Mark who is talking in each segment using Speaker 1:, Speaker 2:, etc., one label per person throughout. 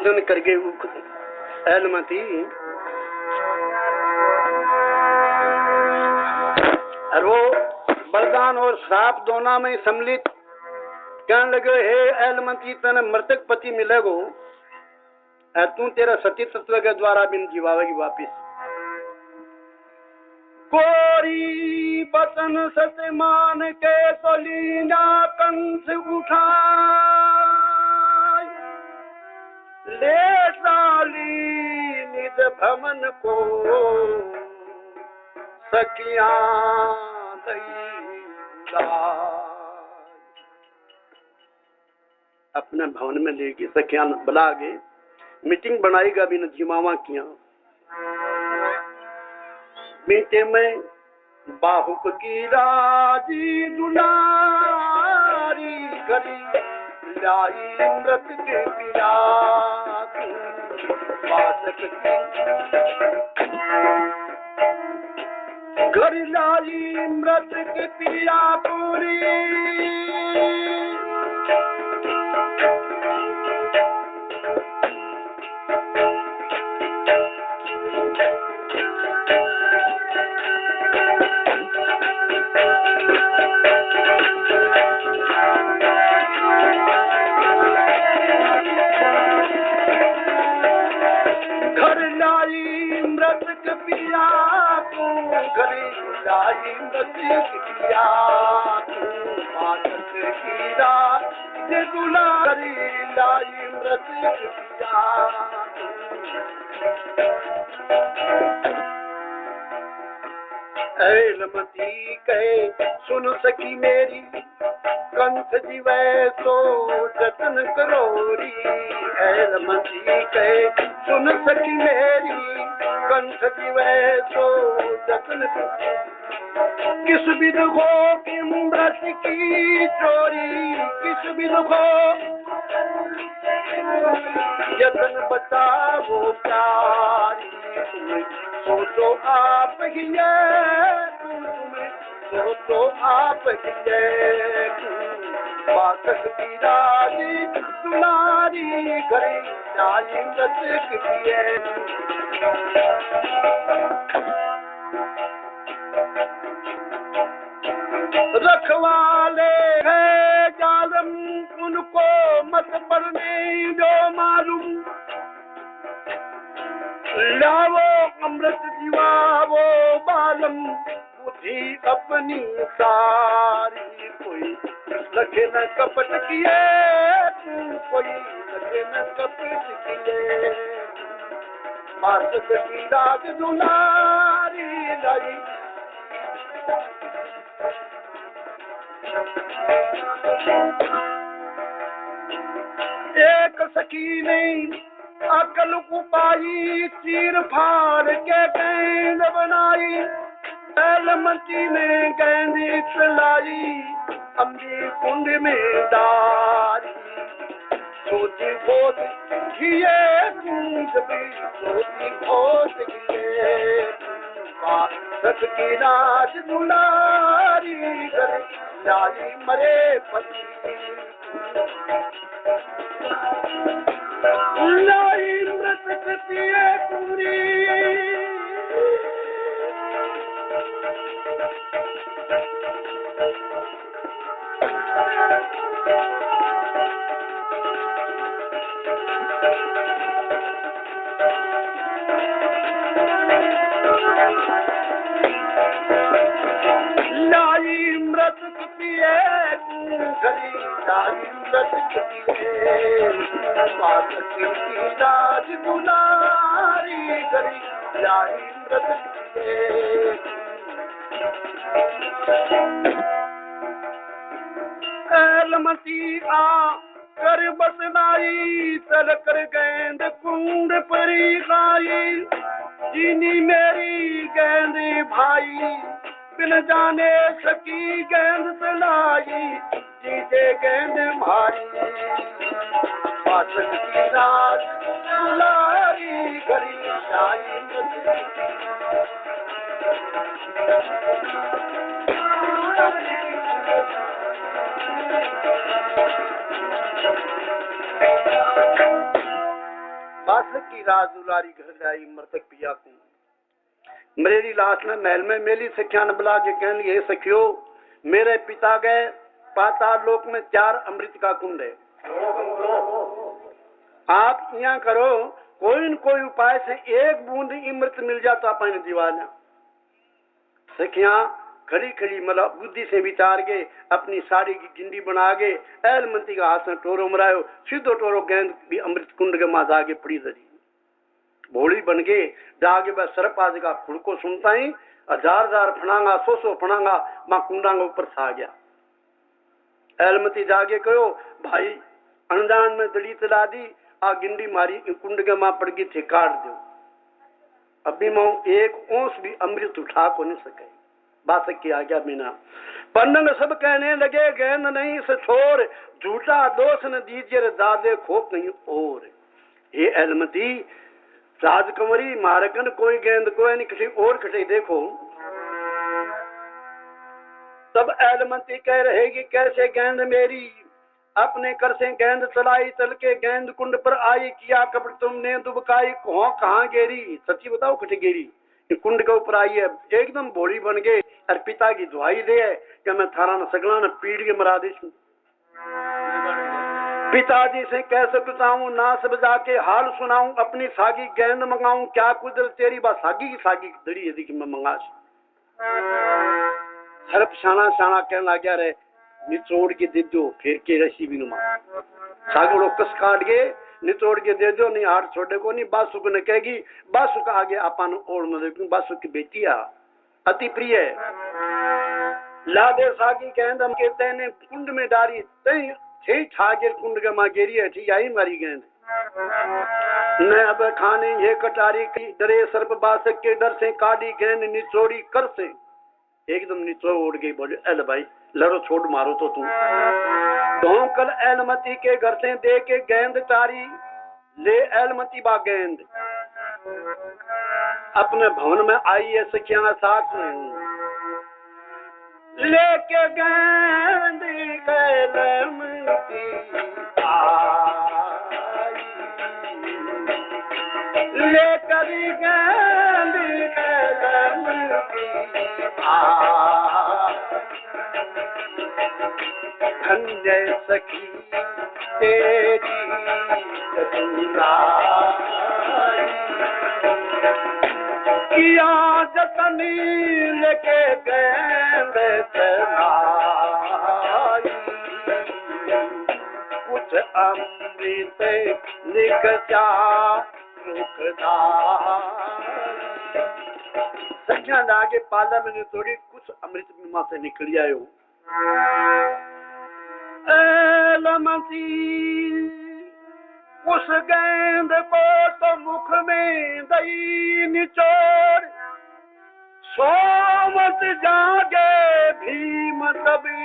Speaker 1: दिन कर गए एलमती और वो बलिदान और श्राप दोनों में सम्मिलित कहने लगे, हे एलमती तने मृतक पति मिलेगो, तू तेरा सती तत्व के द्वारा बिन जीवावेगी वापिस। गोरी बतन सत मान के तो लीना कंस उठा ले साली निज भमन को सखिया अपने भवन में लेगी सखिया बुला के मीटिंग बनाएगा भी न जिमावा किया मीटे में बाहुक की राजी दुलारी गरी लाई मृत के पिया घर लाई मृत के पिया पूरी एलमती कहे सुन सकी मेरी कंठ जीवै सो जतन करोरी। एलमती कहे सुन सकी मेरी कंठ जीवै सो जतन किस विध हो अमृत की चोरी किस विध हो जतन बचाओ प्यारी सोचो आप ही तुम्हें सोचो आप ही पाठक की राजी दुलारी घरी जाई रसिक किए रखवाले है जालम उनको मत पड़ने जो मालूम लावो अमृत जीवावो बालम बुद्धि अपनी सारी कोई लगे न कपट किए कोई लगे न कपट किए मार्ग की राज दुलारी लाई एक सखी ने अकल उपाई चीर फाड़ के गेंद बनाई एलमती ने गेंद चलाई अम्बी कुंड में डारी सोची बहुत किए कूद भी सोची बहुत किए सच की राज दुलारी कर लाई मरे पति लाई मृत पिए पूरी लाई मृत पिए घरी लाई मृत पिए राज दुलारी घरी लाई मृत पिए एलमती आ कर बसलाई चल कर गेंद कुंड परी खाई चीनी मेरी गेंद भाई बिन जाने सकी गेंद चलाई जीते गेंद भाई पाचक की राज दुलारी घरी लाई बास की राज दुलारी घर आई मृतक पिया को मेरी लाश ने महल में मेली सखिया ने बुला के कह लिए सखियो मेरे पिता गए पाताल लोक में 4 अमृत का कुंड है। आप यहाँ करो कोई न कोई उपाय से एक बूंद अमृत मिल जाता तो अपन दीवाना सखिया खड़ी खड़ी मतलब बुद्धि से विचार के अपनी साड़ी की गिंडी बना के एलमंती का हाथ में टोरो मरायो सीधो टोरो गेंद भी अमृत कुंड के माँ जाके पड़ी धरी भोली बन के जागे बस सरप आज का फुड़को सुनता ही 1000 फणांगा 100 फणांगा माँ कुंडांगा ऊपर सा गया। एलमती जागे कहो भाई अनजान में दड़ी तला दी आ गिंडी मारी कुंड के माँ पड़ गई थे काट दो अभी मैं एक ओंस भी अमृत उठा को नहीं सके बात की आ गया मीना पन्नग सब कहने लगे गेंद नहीं से छोर झूठा दोष न दीजिए दादे खोप नहीं और ये एलमती राजकुमारी मारकन कोई गेंद कोई नहीं किसी और खटे देखो तब एलमती कह रहेगी कैसे गेंद मेरी अपने कर से गेंद चलाई चल के गेंद कुंड पर आई किया कपट तुमने दुबकाई कहाँ गेरी सच्ची बताओ खटे गेरी कुंड के ऊपर आई है एकदम भोली बन गए और पिता की दुआई दे है कि मैं थारा न सगला न पीड़ के मरा दी पिताजी से कैसे बताऊं नास बजा के हाल सुनाऊं अपनी सागी गेंद मंगाऊं क्या कुदर तेरी बात सागी की दड़ी यदि मैं मंगा सरप शाना शाना कहने लग गया रे निचोड़ के दे दो फिर के रसी भी नुमा सागड़ो कस काट के निचोड़ के दे दो नहीं हाथ छोड़े को नहीं बासुक ने कहेगी बासुक आगे अपन ओढ़ में देखूं बासुक की बेटी आ अति प्रिय लादे सागी गेंद हम कहते हैं कुंड में डारी तई छे ठागे कुंड के मां गेरी है ठीक आई मारी गेंद न अब खाने ये कटारी की डरे सर्प बासक के डर से काटी गेंद निचोड़ी कर से एकदम निचोड़ उड़ गई बोले एल भाई लड़ो छोड़ मारो तो तुम कल एलमती के घर से दे के गेंद तारी ले एलमती बा गेंद अपने भवन में आई है सखिया साथ में लेके गेंद एलमती लेकर गेंद एलमती धन्य सखी तेरी किया जतनी लेके गेंद चलाई कुछ अमृत लिख जा रुकदा सखिया लागे पाला मैंने थोड़ी कुछ अमृत मां से निकल आयो एलमती उस गेंद को तो मुख में दई निचोड़ सोमत जागे भीम तभी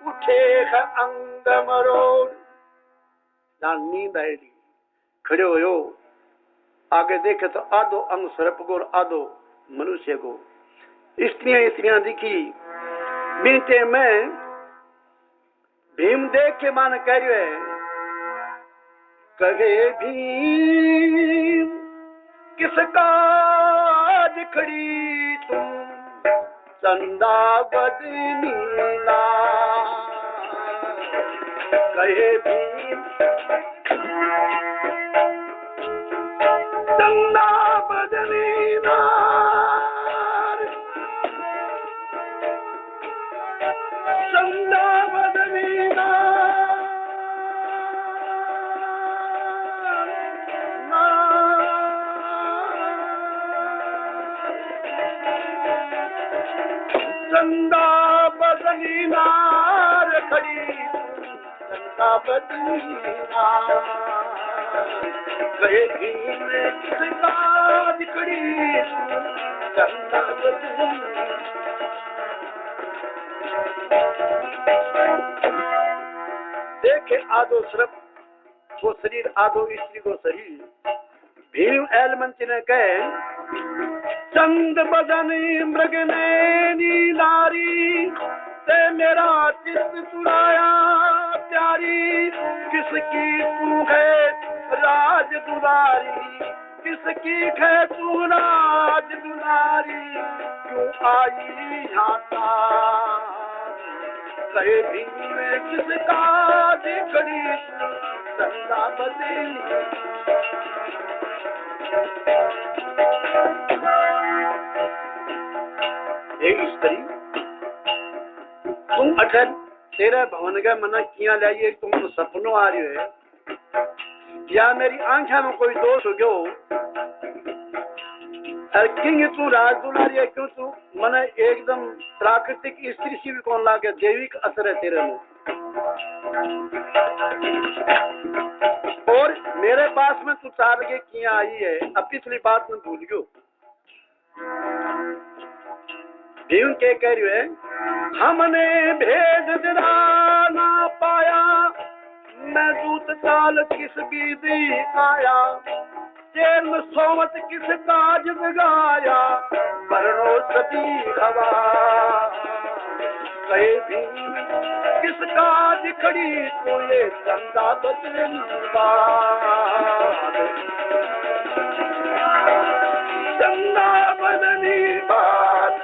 Speaker 1: उठे अंग मरोड़ नींद आई खड़े हो आगे देखे तो आधो अंग सर्प को आधो मनुष्य को स्त्रियां दिखी बीते में भीम देख के मान कह रहे कहे भीम किसका खड़ी तुम चंदा बदनीला कहे भीम चंदा बदनीला चंदा बदनीला चंदा बदनी नार खड़ी चंदा बदनी नार कहेगी मैं किसका खड़ी चंदा बदनी देखे आधो सर्प को शरीर आधो स्त्री को शरीर भीम एलमंती ने कहे चंद बदन मृग ने नीलारी ते मेरा चित्त चुराया प्यारी किसकी तू है राज दुलारी किसकी है तू राज दुलारी क्यों आई आता कहे भीम में किसका दिखड़ी चंदा बदली एक स्त्री तुम अठन तेरे भवन का मना किया लाइए तुम तो सपनों आ रही है या मेरी आंखों में कोई दोष हो गयो क्यों तू राज दुलारी है क्यों तू मने एकदम प्राकृतिक स्त्री सी भी कौन लागे जैविक असर है तेरे में और मेरे पास में तू चार के किया आई है अब पिछली बात में भूल गयो भीम के कह रही है हमने भेद दिला ना पाया मैं दूत काल किस बीदी आया तेर में सोमत किस काज जगाया बरनो सती हवा कहे भीम किस काज खड़ी तो ये चंदा बदली बात चंदा बदली बात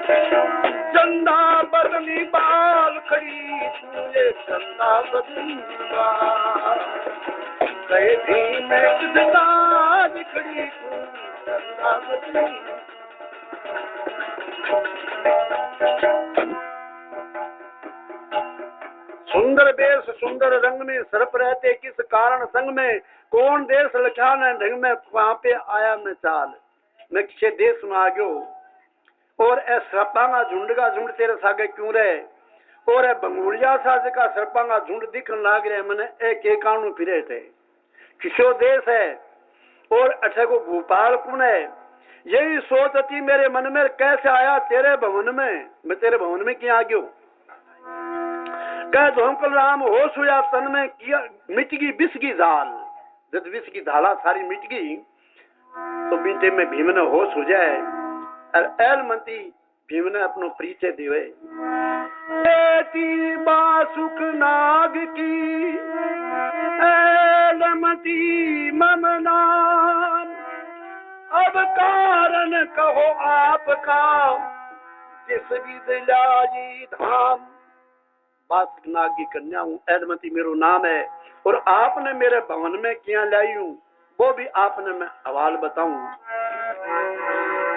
Speaker 1: चंदा बदली बाल खड़ी तुझे चंदा बदली बाल कहे भीम किसका खड़ी तू चंदा बदली सुंदर बेस सुंदर रंग में सर्प रहते किस कारण संग में कौन देश लख्यान ढंग में वहां पे आया मैं चाल मैं किसी देश में आ गयो और ए सर्पांगा झुंड का झुंड तेरे सागे क्यों रहे और ए बंगुड़िया साज का सर्पांगा झुंड दिखने लाग रहे मैंने एक कानू फिरे थे किसो देश है और अठे को भोपाल कौन है यही सोच थी मेरे मन में कैसे आया तेरे भवन में मैं तेरे भवन में क्या आ गयो कह धोमकल राम होश हुआ तन में किया मिट गई विष की झाल जब विष की धाला सारी मिट गई तो बीते में भीम ने होश हो जाए और एलमती भीम ने अपनो परिचय दिए एती बासुक नाग की एलमती मम नाम अब कारण कहो आपका जिस भी दिलाई धाम बासुक नाग की कन्या हूँ एलमती मेरो नाम है और आपने मेरे भवन में क्या लाई हूँ वो भी आपने मैं हवाल बताऊं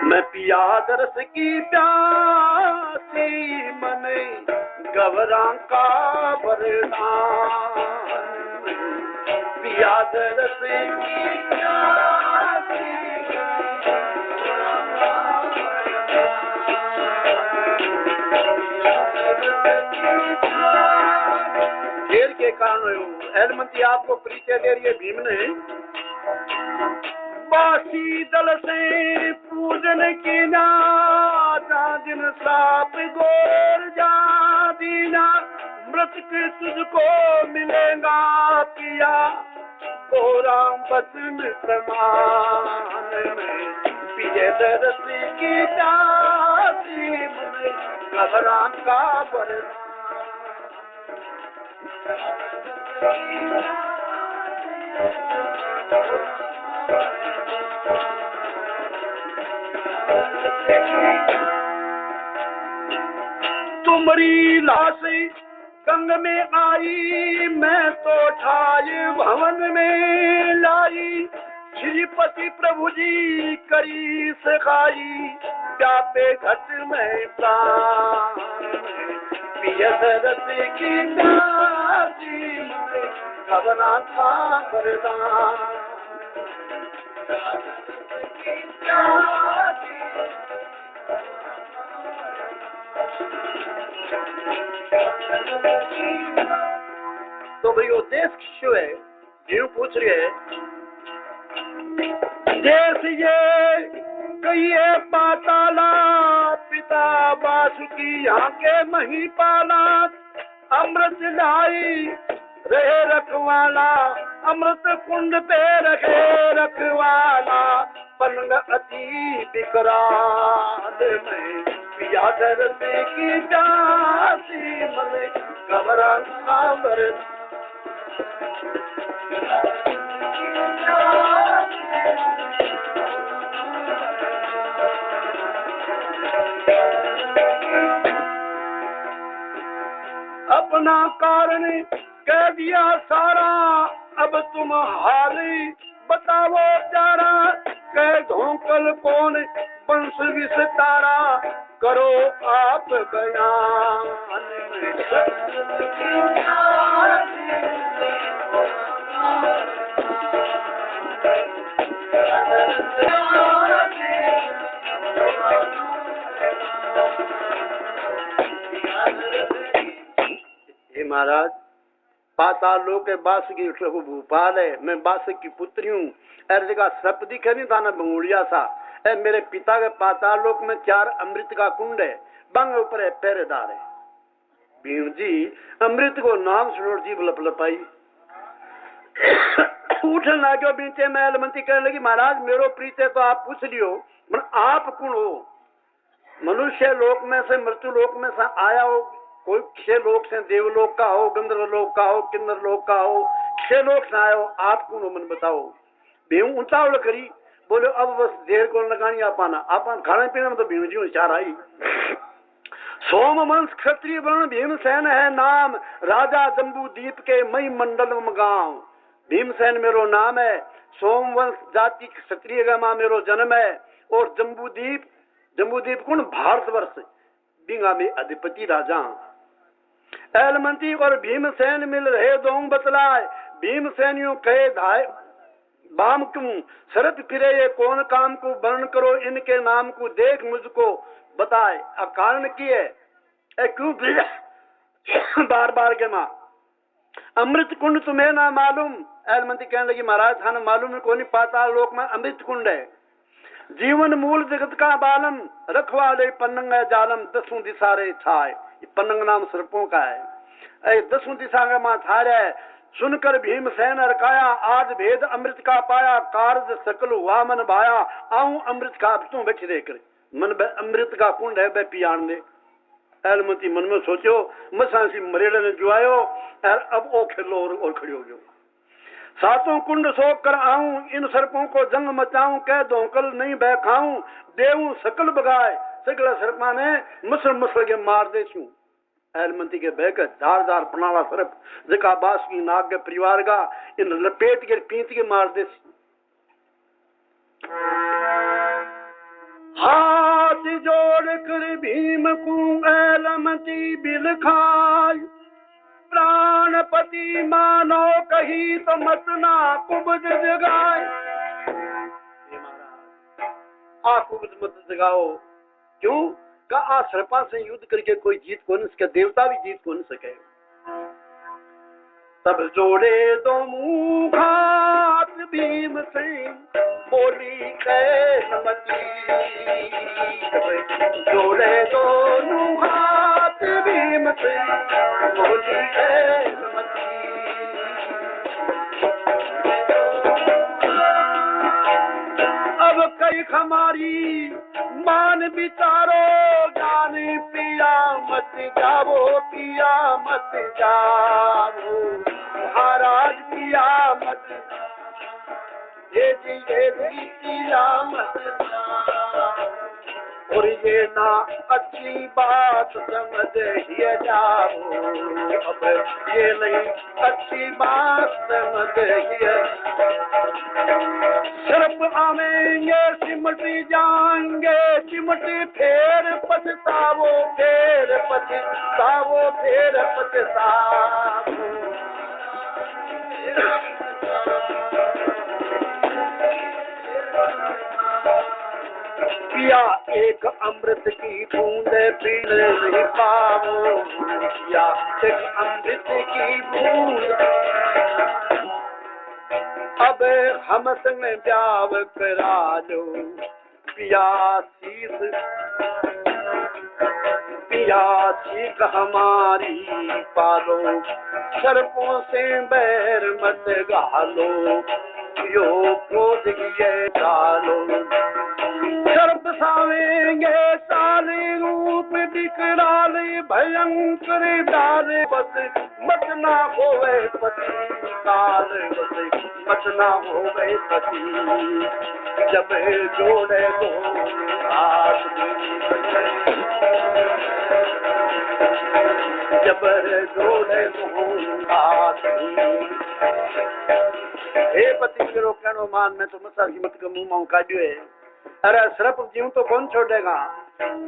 Speaker 1: मैं पिया दरस की प्यासी मने गवरा का वरदान पिया दरस की प्यासी देर के कारण एलमती आपको परिचय दे रही है भीम ने बासी दल से पूजन की ना दिन साप गोर जा दीना मृतक तुझको मिलेगा पिया गोराम बचन प्रमाण में पिए दरस की दासी मुझे घबरा का वरदान तुम्हारी लाश गंग में आई मैं तो ठाए भवन में लाई श्रीपति प्रभु जी करी सखाई व्यापे घट में प्राण पिय दरस की दासी घबरा था वरदान तो भाई वो देश किसो है यूं पूछ रही है देश ये कहिए पाताला पिता बासुकी यहाँ के महीपाला अमृत लाई रहे रखवाला अमृत कुंड पे रखे रखवाला पलंग अति विकराल में पिया दर्द की जाती मन घबरा खबर अपना कारण कह दिया सारा अब तुम हाली बताओ प्यारा कह धोकल कौन वंश विस्तारा करो आप बयान हे महाराज पाताल लोक के बास की भूपाल है मैं बास की पुत्री हूँ ऐसी जगह सर्प दिखे नहीं था ना बंगुड़िया सा ऐ मेरे पिता के पाताल लोक में 4 अमृत का कुंड है बंग ऊपर है पहरेदार है भीम जी अमृत को नाम सुनो जीव लपलपाई उठन लाग्यो बीते में एलमंती कहने लगी महाराज मेरो प्रीत है तो आप पूछ लियो पर आप कौन हो मनुष्य लोक में से मृत्यु लोक में से आया हो कोई 6 लोक से देवलोक का हो गंधर्व लोक का हो किन्नर लोक का हो 6 लोक से आयो आप कौन हो मन बताओ भीम उतावल करी बोले अब बस देर को लगानी आपाना खाने पीने में तो भीम जी विचार आई सोम वंश क्षत्रिय वर्ण भीमसेन है नाम राजा जम्बू दीप के मई मंडल गांव भीमसेन मेरो नाम है सोम वंश जाति क्षत्रिय गामा मेरो जन्म है और जम्बूदीप कौन भारतवर्ष बिंगा में अधिपति राजा एलमंती और भीमसेन मिल रहे दोंग बतलाए भीमसेनियों कहे धाय बाम क्यों शरत फिरे ये कौन काम को वर्ण करो इनके नाम को देख मुझको बताए अकारण की है क्यों बार बार के माँ अमृत कुंड तुम्हें ना मालूम एलमंती कहने लगी महाराज थाना मालूम है कौन पाताल लोक में अमृत कुंड है जीवन मूल जगत का बालम रखवाले पन्नंग जालम 10 दिशा रे छाए पन्नंग नाम सर्पों का है 10 दिशा का माँ छा है सुनकर भीमसेन अरकाया आज भेद अमृत का पाया कार्य सकल हुआ मन भाया आऊं अमृत का तू बैठी देकर मन अमृत का कुंड है बे पियान दे एलमती मन में सोचो मसासी मरेड़े ने जुआयो अब ओ खेलो और खड़ी हो गयो 7 कुंड सोख कर आऊं इन सर्पों को जंग मचाऊं कह दो कल नहीं बह खाऊं देऊं सकल बगाए सकल सर्पा ने मसल के मार दे छू एलमंती के बहकर धार प्रणाला सर्प जका बास की नाग के परिवार का इन लपेट के पीत के मार दे हाथ जोड़ कर भीम को एलमंती बिल खाय प्राणपति मानो कही तो मत ना कुबज जगाए कुबज मत जगाओ क्यों का आ सर्पा से युद्ध करके कोई जीत कौन सके देवता भी जीत कौन सके तब जोड़े दो मुंह हाथ भीम से बोली कैलमती जोड़े दो मुंह हाथ भीम से बोली कैलमती अब कई हमारी मान विचारो जाने पिया मत जाओ महाराज पिया मत ये जी पिया मत जाओ और ये ना अच्छी बात समझ ही जाओ अब ये नहीं अच्छी बात समझ ही सर्प आवेंगे सिमट जाएंगे चिमट फेर पछतावो पिया एक अमृत की बूंद पी नहीं पाओ पिया एक अमृत की बूंद अब हम संग ब्याव करा लो पिया शीस पिया चीख हमारी पालो, सर्पों से बैर मत गालो, यो क्रोध किए डालो। सर्प सावेंगे सारे रूप दिखलाले, भयंकर डाले बस मत ना होवे पति काल, बस मत ना होवे पति। जब जोड़े दोनों हाथ, जबर जोड़े दोनों हाथ। हे पति मेरो कहनो मान, मैं तो मसा की मत का मुंह मां काढ़ियो है। अरे सर्प जीव तो कौन छोड़ेगा।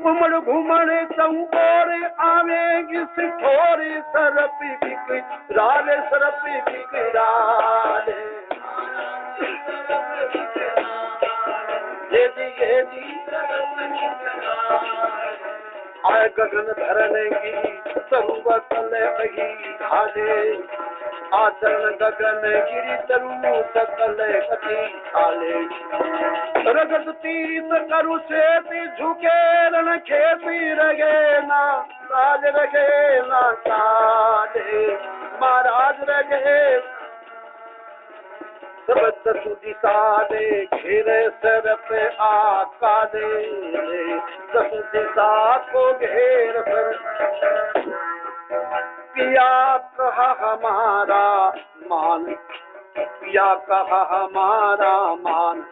Speaker 1: उमड़ घूमड़ तऊ और आवेगी सिठोरे, सर्प बिकराले, सर्प बिकराले। ये दी आय गगन भरने की तरुआ तले अही खाले, आचरण गगन गिरी तरु सकल कथी खाले। रगत तीत करु सेती झुके रण खेती, रगे ना राज रगे ना काले, महाराज रगे सब दसु दिशा दे, घेरे सर पे आकाले, दसु दिशा को घेर कर। पिया कहा हमारा मान, पिया कहा हमारा मान,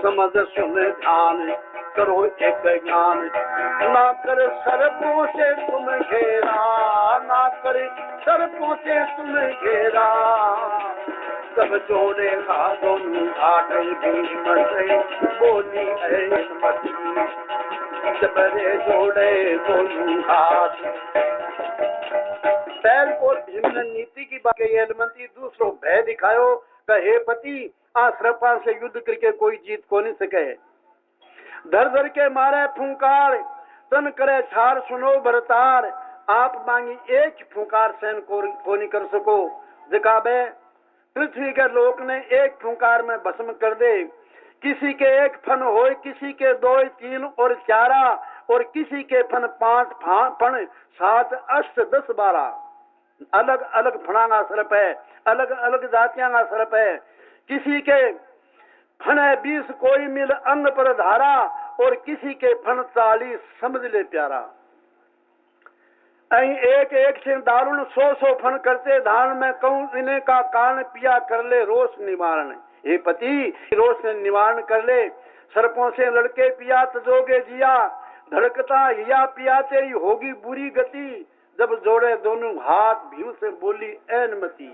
Speaker 1: समझ सुन ध्यान करो एक ज्ञान। ना कर सर्पों से तुम घेरा, ना कर सर्पों से तुम घेरा। सब जोड़ेगा दोनों घाट, भीम से बोली है मती, सबरे जोड़े दोनों हाथ। पहल को भीम ने नीति की बात कही, एलमंती दूसरों भय दिखायो, कहे पति आ सर्पा से युद्ध करके कोई जीत को नहीं सके। धर धर के मारे फूंकार, तन करे छार सुनो भरतार। आप मांगी एक फूंकार सहन को नहीं कर सको, जिकाबे पृथ्वी के लोक ने एक फूंकार में भस्म कर दे। किसी के एक फन हो, किसी के 2 3 और 4, और किसी के फन 5 फन 7 8 10 12। अलग अलग फणांगा सर्प है, अलग अलग जातियां का सर्प है। किसी के फन है 20 कोई मिल अंग पर धारा, और किसी के फन 40 समझ ले प्यारा। एक एक से दारुण 100 फन करते धान में कहूं, इन्हें का कान पिया कर ले रोष निवारण। हे पति रोष निवारण कर ले, सर्पों से लड़के पिया तजोगे जिया, धड़कता हिया पिया तेरी होगी बुरी गति। जब जोड़े दोनों हाथ भीम से बोली ऐनमती,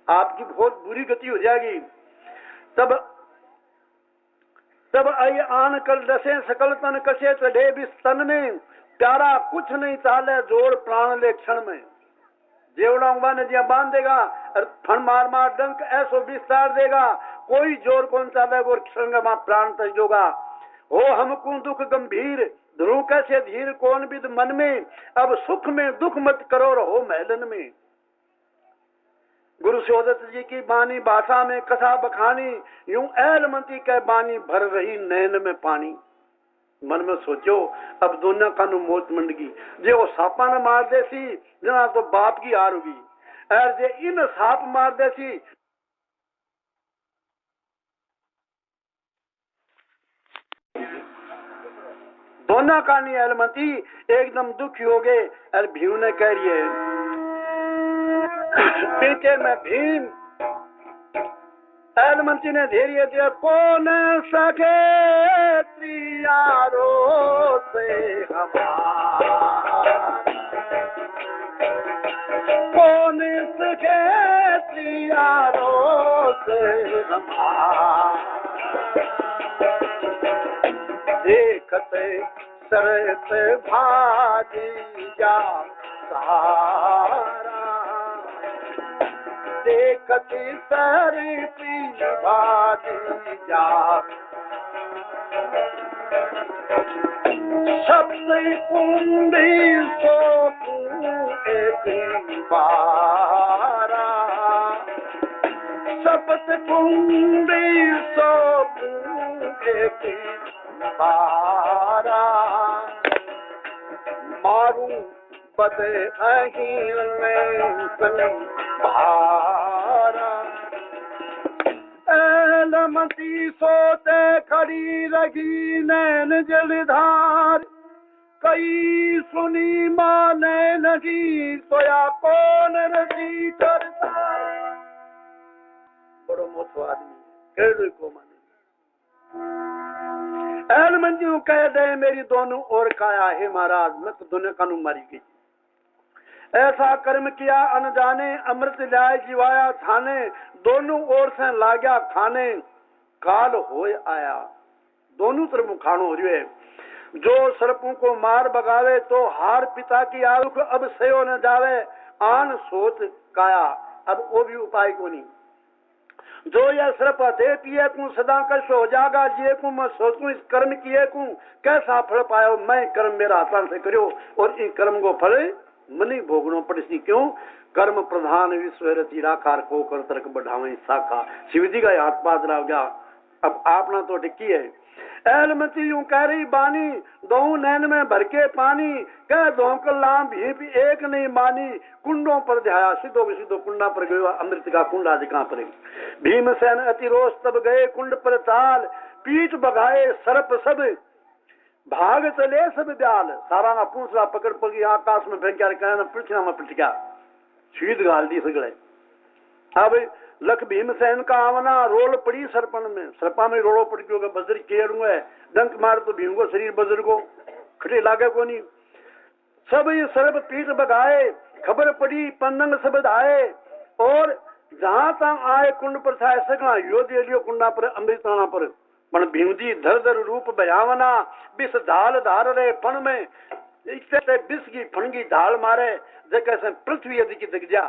Speaker 1: आपकी बहुत बुरी गति हो जाएगी। तब आई आन कर दसे सकल तन कसे, चढ़े भी स्तन में प्यारा कुछ नहीं चाले, जोड़ प्राण ले क्षण में। जेवड़ा नदियां बांध देगा, फन मार मार डंक ऐसो विस्तार देगा, कोई जोर कौन चाले और क्षण में प्राण तजोगा। हो हमको दुख गंभीर, ध्रुव कैसे धीर कौन विद मन में, अब सुख में दुख मत करो रहो महलन में। गुरु सौदत्त जी की बानी भाषा में कथा बखानी, यूं ऐलमती के बानी भर रही नैन में पानी। मन में सोचो अब दोनों कानू मौत मंडगी, जे वो सापा ने मार देसी जना तो बाप की हार होगी, और जे इन साप मार देसी दोनों कानी। ऐलमती एकदम दुखी हो गए, और भीम ने कह रही है पीछे में भीम। ऐलमती ने धैर्य दिया, कौन सके त्रियारो से हमारा, कौन सके त्रियारो से हमारा। देखते सरत भाजी जा सारा, देखती सरती भाजी जा। शब्द कुंडी सो एक बारा, शब्द कुंडी सो एक बारा। मारू बदे अहीर में भारा एलमती सोते खड़ी रही नैन जलधार कई सुनी माने लगी सोया कौन रजी करता बड़ो मोटो आदमी केड़े को माने एल मंजू कह दे मेरी दोनों ओर काया है महाराज मैं तो दुनिया कानू मारी गई ऐसा कर्म किया अनजाने अमृत लाए जीवाया थाने दोनों ओर से लाग्या खाने काल होय आया दोनों तरफ खानो हो रही है जो सर्पों को मार बगावे तो हार पिता की आयुख अब सयो न जावे आन सोच काया अब वो भी उपाय को नहीं जो यह सर्प दे पिए को सदा कश हो जागा जिये को मैं सोचूं इस कर्म किए को कैसा फल पायो मैं कर्म मेरा हाथां से करो और इन कर्म को फल मनी भोगनो पड़सी क्यों कर्म प्रधान विश्व रचिराकार को कर तर्क बढ़ावे शाखा शिव जी का हाथ पाद रह गया अब आपना तो टिक्की है एलमती यूं कह रही बानी दो नैन में भर के पानी कह दो कलाम भी एक नहीं मानी कुंडों पर ध्याया सीधो कुंडा पर गयो अमृत का कुंड आज कहां पर भीमसेन अति रोष तब गए कुंड पर ताल पीठ बगाए सर्प सब भाग चले सब ब्याल सारा ना पूछला पकड़ पगी आकाश में फेंक कर पृथ्वी में पिटका शीत गाल दी सगड़े अब लख भीमसेन का आवना रोल पड़ी सरपन में सरपा में रोलो पड़ गयो बजर केड़ू है डंक मार तो भीम को शरीर बजर को खड़े लागे को नहीं सब ये सर्प पीठ बगाए खबर पड़ी पन्नंग सब आए और जहां तक आए कुंड पर था सका यो दे लियो कुंडा पर अमृताना पर पण भीम जी धर धर रूप बयावना बिस धाल धार रे फण में इससे बिस की फणगी धाल मारे जैसे पृथ्वी यदि की दिख जा